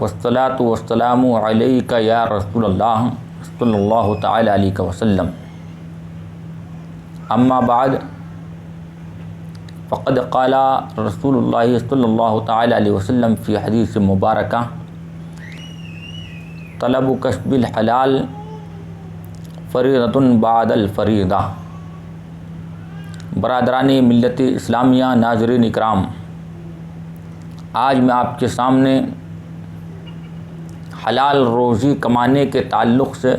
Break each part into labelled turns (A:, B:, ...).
A: والصلاۃ والسلام علیک یا رسول اللہ صلی اللہ تعالی علیہ وسلم، اما بعد فقد قال رسول اللہ صلی اللہ تعالی علیہ وسلم فی حدیث مبارکہ طلب کسب الحلال فریضۃ بعد الفریضہ۔ برادران ملت اسلامیہ، ناظرین اکرام، آج میں آپ کے سامنے حلال روزی کمانے کے تعلق سے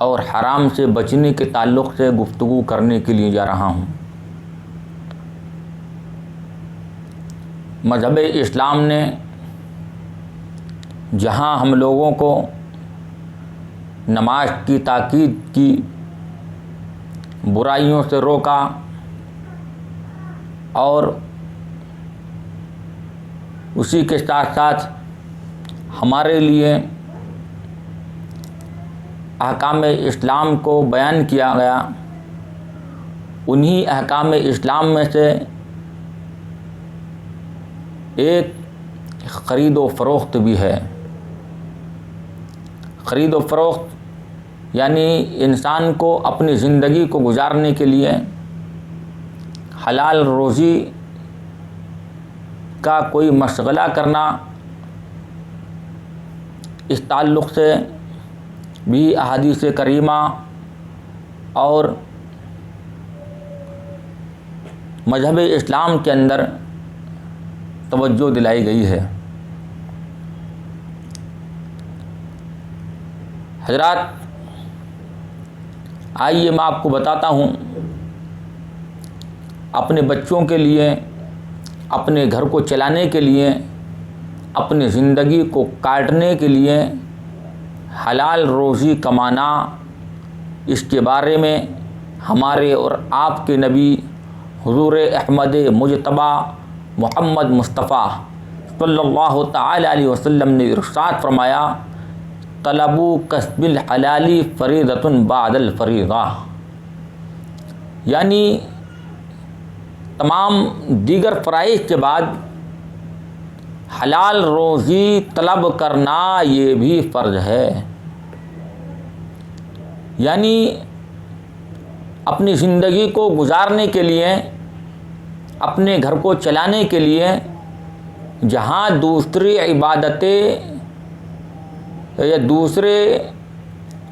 A: اور حرام سے بچنے کے تعلق سے گفتگو کرنے کے لیے جا رہا ہوں۔ مذہب اسلام نے جہاں ہم لوگوں کو نماز کی تاکید کی، برائیوں سے روکا اور اسی کے ساتھ ساتھ ہمارے لیے احکام اسلام کو بیان کیا گیا، انہی احکام اسلام میں سے ایک خرید و فروخت بھی ہے۔ خرید و فروخت یعنی انسان کو اپنی زندگی کو گزارنے کے لیے حلال روزی کا کوئی مشغلہ کرنا، اس تعلق سے بھی احادیث کریمہ اور مذہب اسلام کے اندر توجہ دلائی گئی ہے۔ حضرات، آئیے میں آپ کو بتاتا ہوں، اپنے بچوں کے لیے، اپنے گھر کو چلانے کے لیے، اپنی زندگی کو کاٹنے کے لیے حلال روزی کمانا، اس کے بارے میں ہمارے اور آپ کے نبی حضور احمد مجتبیٰ محمد مصطفیٰ صلی اللہ تعالی علیہ وسلم نے ارشاد فرمایا، طلب کسب الحلال فریضۃ بعد الفریضہ، یعنی تمام دیگر فرائض کے بعد حلال روزی طلب کرنا یہ بھی فرض ہے۔ یعنی اپنی زندگی کو گزارنے کے لیے، اپنے گھر کو چلانے کے لیے جہاں دوسری عبادتیں یا دوسرے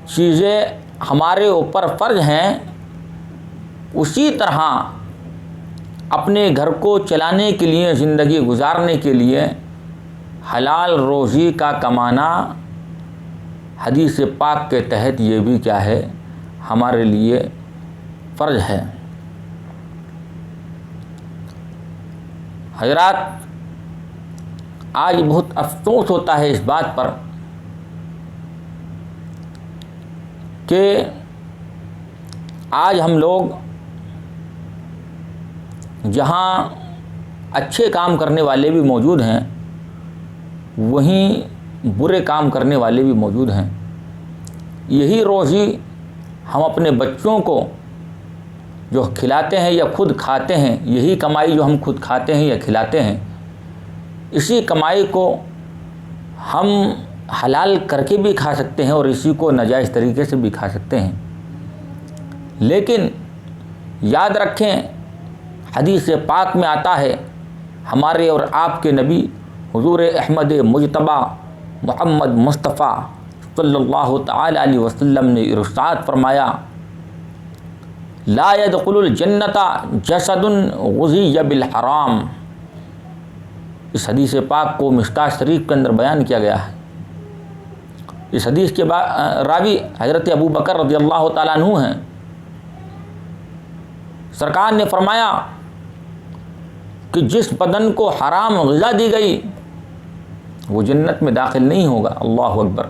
A: چیزیں ہمارے اوپر فرض ہیں، اسی طرح اپنے گھر کو چلانے کے لیے، زندگی گزارنے کے لیے حلال روزی کا کمانا حدیث پاک کے تحت یہ بھی کیا ہے، ہمارے لیے فرض ہے۔ حضرات، آج بہت افسوس ہوتا ہے اس بات پر کہ آج ہم لوگ جہاں اچھے کام کرنے والے بھی موجود ہیں، وہیں برے کام کرنے والے بھی موجود ہیں۔ یہی روزی ہم اپنے بچوں کو جو کھلاتے ہیں یا خود کھاتے ہیں، یہی کمائی جو ہم خود کھاتے ہیں یا کھلاتے ہیں، اسی کمائی کو ہم حلال کر کے بھی کھا سکتے ہیں اور اسی کو ناجائز طریقے سے بھی کھا سکتے ہیں۔ لیکن یاد رکھیں، حدیث پاک میں آتا ہے، ہمارے اور آپ کے نبی حضور احمد مجتبیٰ محمد مصطفیٰ صلی اللہ تعالی علیہ وسلم نے ارشاد فرمایا، لا يدخل الجنت جسد غذی بالحرام۔ اس حدیث پاک کو مشکاۃ شریف کے اندر بیان کیا گیا ہے۔ اس حدیث کے راوی حضرت ابو بکر رضی اللہ تعالیٰ عنہ ہیں۔ سرکار نے فرمایا کہ جس بدن کو حرام غذا دی گئی وہ جنت میں داخل نہیں ہوگا۔ اللہ اکبر!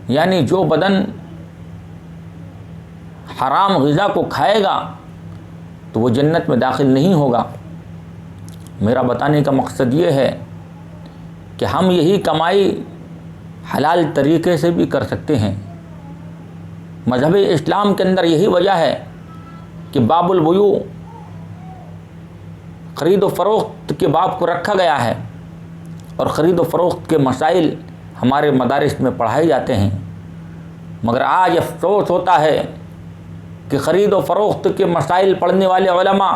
A: یعنی جو بدن حرام غذا کو کھائے گا تو وہ جنت میں داخل نہیں ہوگا۔ میرا بتانے کا مقصد یہ ہے کہ ہم یہی کمائی حلال طریقے سے بھی کر سکتے ہیں۔ مذہب اسلام کے اندر یہی وجہ ہے کہ باب البیوع، خرید و فروخت کے باب کو رکھا گیا ہے اور خرید و فروخت کے مسائل ہمارے مدارس میں پڑھائے جاتے ہیں، مگر آج افسوس ہوتا ہے کہ خرید و فروخت کے مسائل پڑھنے والے علماء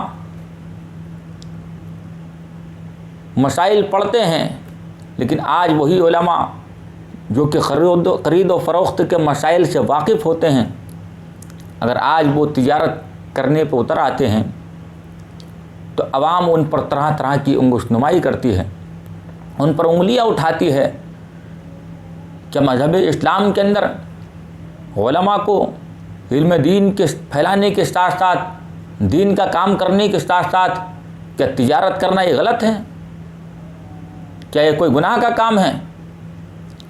A: مسائل پڑھتے ہیں، لیکن آج وہی علماء جو کہ خرید و فروخت کے مسائل سے واقف ہوتے ہیں، اگر آج وہ تجارت کرنے پہ اتر آتے ہیں تو عوام ان پر طرح طرح کی انگشت نمائی کرتی ہے، ان پر انگلیاں اٹھاتی ہے۔ کیا مذہب اسلام کے اندر علماء کو علم دین کے پھیلانے کے ساتھ ساتھ دین کا کام کرنے کے ساتھ ساتھ کیا تجارت کرنا یہ غلط ہے؟ کیا یہ کوئی گناہ کا کام ہے؟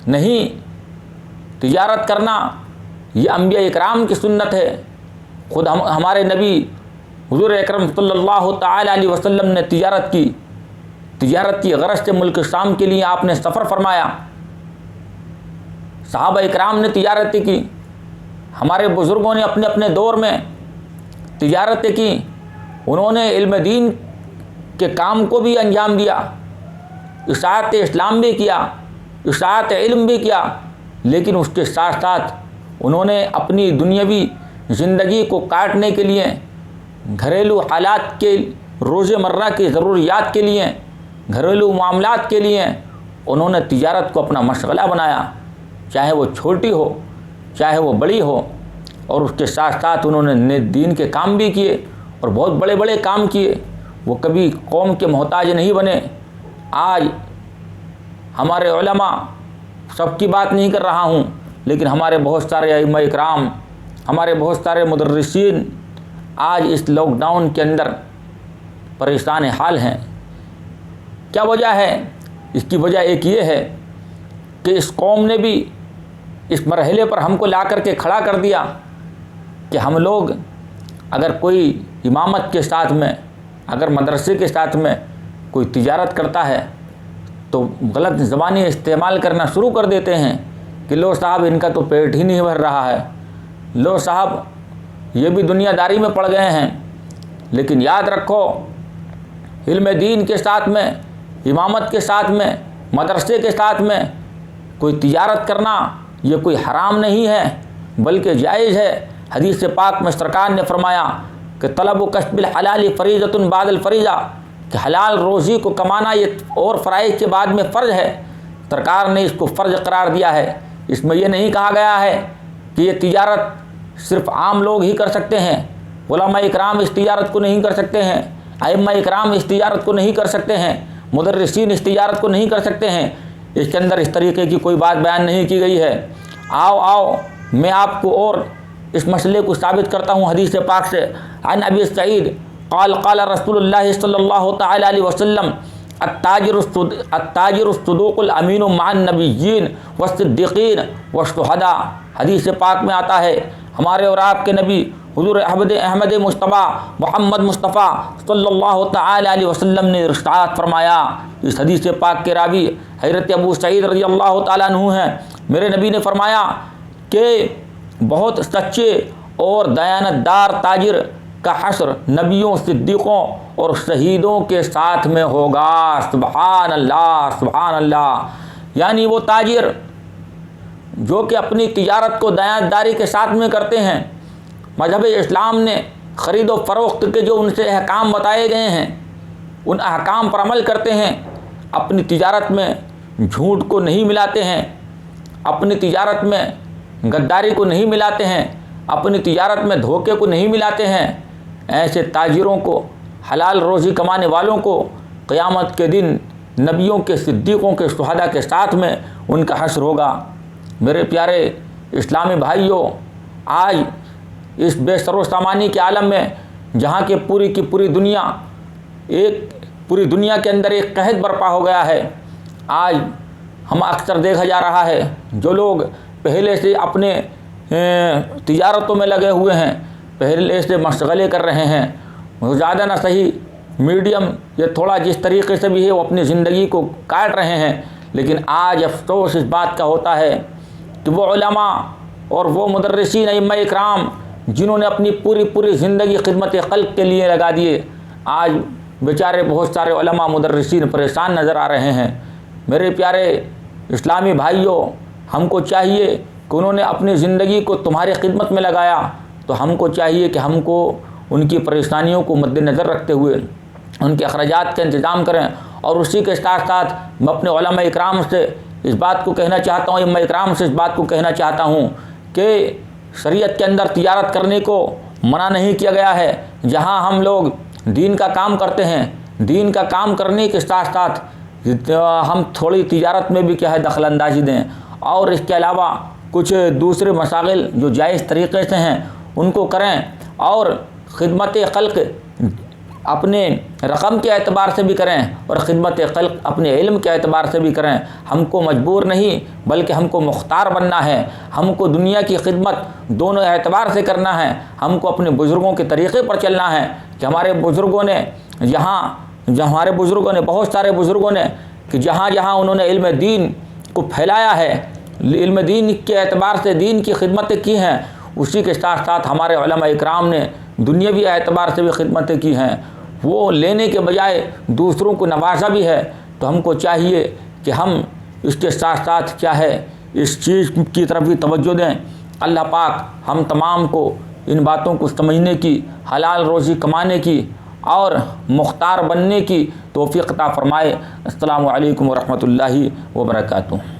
A: نہیں، تجارت کرنا یہ انبیاء اکرام کی سنت ہے۔ خود ہمارے نبی حضور اکرم صلی اللہ تعالی علیہ وسلم نے تجارت کی غرض سے ملک شام کے لیے آپ نے سفر فرمایا، صحابہ اکرام نے تجارتیں کی، ہمارے بزرگوں نے اپنے اپنے دور میں تجارتیں کی، انہوں نے علم دین کے کام کو بھی انجام دیا، اشاعت اسلام بھی کیا، اشاعت علم بھی کیا، لیکن اس کے ساتھ ساتھ انہوں نے اپنی دنیاوی زندگی کو کاٹنے کے لیے، گھریلو حالات کے روز مرہ کی ضروریات کے لیے، گھریلو معاملات کے لیے انہوں نے تجارت کو اپنا مشغلہ بنایا، چاہے وہ چھوٹی ہو چاہے وہ بڑی ہو، اور اس کے ساتھ ساتھ انہوں نے دین کے کام بھی کیے اور بہت بڑے بڑے کام کیے۔ وہ کبھی قوم کے محتاج نہیں بنے۔ آج ہمارے علماء، سب کی بات نہیں کر رہا ہوں، لیکن ہمارے بہت سارے ائمہ اکرام، ہمارے بہت سارے مدرسین آج اس لاک ڈاؤن کے اندر پریشان حال ہیں۔ کیا وجہ ہے؟ اس کی وجہ ایک یہ ہے کہ اس قوم نے بھی اس مرحلے پر ہم کو لا کر کے کھڑا کر دیا کہ ہم لوگ اگر کوئی امامت کے ساتھ میں، اگر مدرسے کے ساتھ میں کوئی تجارت کرتا ہے تو غلط زبانیں استعمال کرنا شروع کر دیتے ہیں کہ لو صاحب ان کا تو پیٹ ہی نہیں بھر رہا ہے، لو صاحب یہ بھی دنیا داری میں پڑ گئے ہیں۔ لیکن یاد رکھو، علم دین کے ساتھ میں، امامت کے ساتھ میں، مدرسے کے ساتھ میں کوئی تجارت کرنا یہ کوئی حرام نہیں ہے بلکہ جائز ہے۔ حدیث پاک میں سرکار نے فرمایا کہ طلب و کسب الحلال فریضۃ بعد الفریضہ، کہ حلال روزی کو کمانا یہ اور فرائض کے بعد میں فرض ہے۔ سرکار نے اس کو فرض قرار دیا ہے۔ اس میں یہ نہیں کہا گیا ہے کہ یہ تجارت صرف عام لوگ ہی کر سکتے ہیں، علماء اکرام اس تجارت کو نہیں کر سکتے ہیں، ائمہ اکرام اس تجارت کو نہیں کر سکتے ہیں، مدرسین اس تجارت کو نہیں کر سکتے ہیں۔ اس کے اندر اس طریقے کی کوئی بات بیان نہیں کی گئی ہے۔ آؤ میں آپ کو اور اس مسئلے کو ثابت کرتا ہوں حدیث پاک سے۔ عن ابی سعید قال قال رسول اللہ صلی اللہ تعالی علیہ وسلم التاجر الصدوق الامین مع النبیین والصدیقین والشہداء۔ حدیث پاک میں آتا ہے ہمارے اور آپ کے نبی حضور احمد مصطفیٰ محمد مصطفیٰ صلی اللہ تعالی علیہ وسلم نے ارشاد فرمایا۔ اس حدیث پاک کے راوی حضرت ابو سعید رضی اللہ تعالیٰ عنہ ہیں۔ میرے نبی نے فرمایا کہ بہت سچے اور دیانتدار تاجر کا حشر نبیوں، صدیقوں اور شہیدوں کے ساتھ میں ہوگا۔ سبحان اللہ، سبحان اللہ۔ یعنی وہ تاجر جو کہ اپنی تجارت کو دیانتداری کے ساتھ میں کرتے ہیں، مذہب اسلام نے خرید و فروخت کے جو ان سے احکام بتائے گئے ہیں ان احکام پر عمل کرتے ہیں، اپنی تجارت میں جھوٹ کو نہیں ملاتے ہیں، اپنی تجارت میں غداری کو نہیں ملاتے ہیں، اپنی تجارت میں دھوکے کو نہیں ملاتے ہیں، ایسے تاجروں کو، حلال روزی کمانے والوں کو قیامت کے دن نبیوں کے، صدیقوں کے، شہداء کے ساتھ میں ان کا حشر ہوگا۔ میرے پیارے اسلامی بھائیوں، آج اس بے سر و سامانی کے عالم میں جہاں کہ پوری کی پوری دنیا کے اندر ایک قحط برپا ہو گیا ہے، آج ہم اکثر دیکھا جا رہا ہے جو لوگ پہلے سے اپنے تجارتوں میں لگے ہوئے ہیں، پہلے سے مشغلے کر رہے ہیں، وہ زیادہ نہ صحیح میڈیم یا تھوڑا جس طریقے سے بھی ہے وہ اپنی زندگی کو کاٹ رہے ہیں، لیکن آج افسوس اس بات کا ہوتا ہے کہ وہ علماء اور وہ مدرسین ائمہ اکرام جنہوں نے اپنی پوری زندگی خدمت خلق کے لیے لگا دیے، آج بیچارے بہت سارے علماء مدرسین پریشان نظر آ رہے ہیں۔ میرے پیارے اسلامی بھائیوں، ہم کو چاہیے کہ انہوں نے اپنی زندگی کو تمہاری خدمت میں لگایا، تو ہم کو چاہیے کہ ہم کو ان کی پریشانیوں کو مد نظر رکھتے ہوئے ان کے اخراجات کا انتظام کریں۔ اور اسی کے ساتھ ساتھ میں اپنے علماء اکرام سے اس بات کو کہنا چاہتا ہوں، علماء اکرام سے اس بات کو کہنا چاہتا ہوں کہ شریعت کے اندر تجارت کرنے کو منع نہیں کیا گیا ہے۔ جہاں ہم لوگ دین کا کام کرتے ہیں، دین کا کام کرنے کے ساتھ ساتھ ہم تھوڑی تجارت میں بھی کیا ہے دخل اندازی دیں، اور اس کے علاوہ کچھ دوسرے مشاغل جو جائز طریقے سے ہیں ان کو کریں، اور خدمت خلق اپنے رقم کے اعتبار سے بھی کریں اور خدمت خلق اپنے علم کے اعتبار سے بھی کریں۔ ہم کو مجبور نہیں بلکہ ہم کو مختار بننا ہے، ہم کو دنیا کی خدمت دونوں اعتبار سے کرنا ہے۔ ہم کو اپنے بزرگوں کے طریقے پر چلنا ہے کہ ہمارے بزرگوں نے بہت سارے بزرگوں نے کہ جہاں جہاں انہوں نے علم دین کو پھیلایا ہے، علم دین کے اعتبار سے دین کی خدمتیں کی ہیں، اسی کے ساتھ ساتھ ہمارے علماء اکرام نے دنیاوی اعتبار سے بھی خدمتیں کی ہیں۔ وہ لینے کے بجائے دوسروں کو نوازا بھی ہے، تو ہم کو چاہیے کہ ہم اس کے ساتھ ساتھ کیا ہے اس چیز کی طرف بھی توجہ دیں۔ اللہ پاک ہم تمام کو ان باتوں کو سمجھنے کی، حلال روزی کمانے کی اور مختار بننے کی توفیق عطا فرمائے۔ السلام علیکم ورحمۃ اللہ وبرکاتہ۔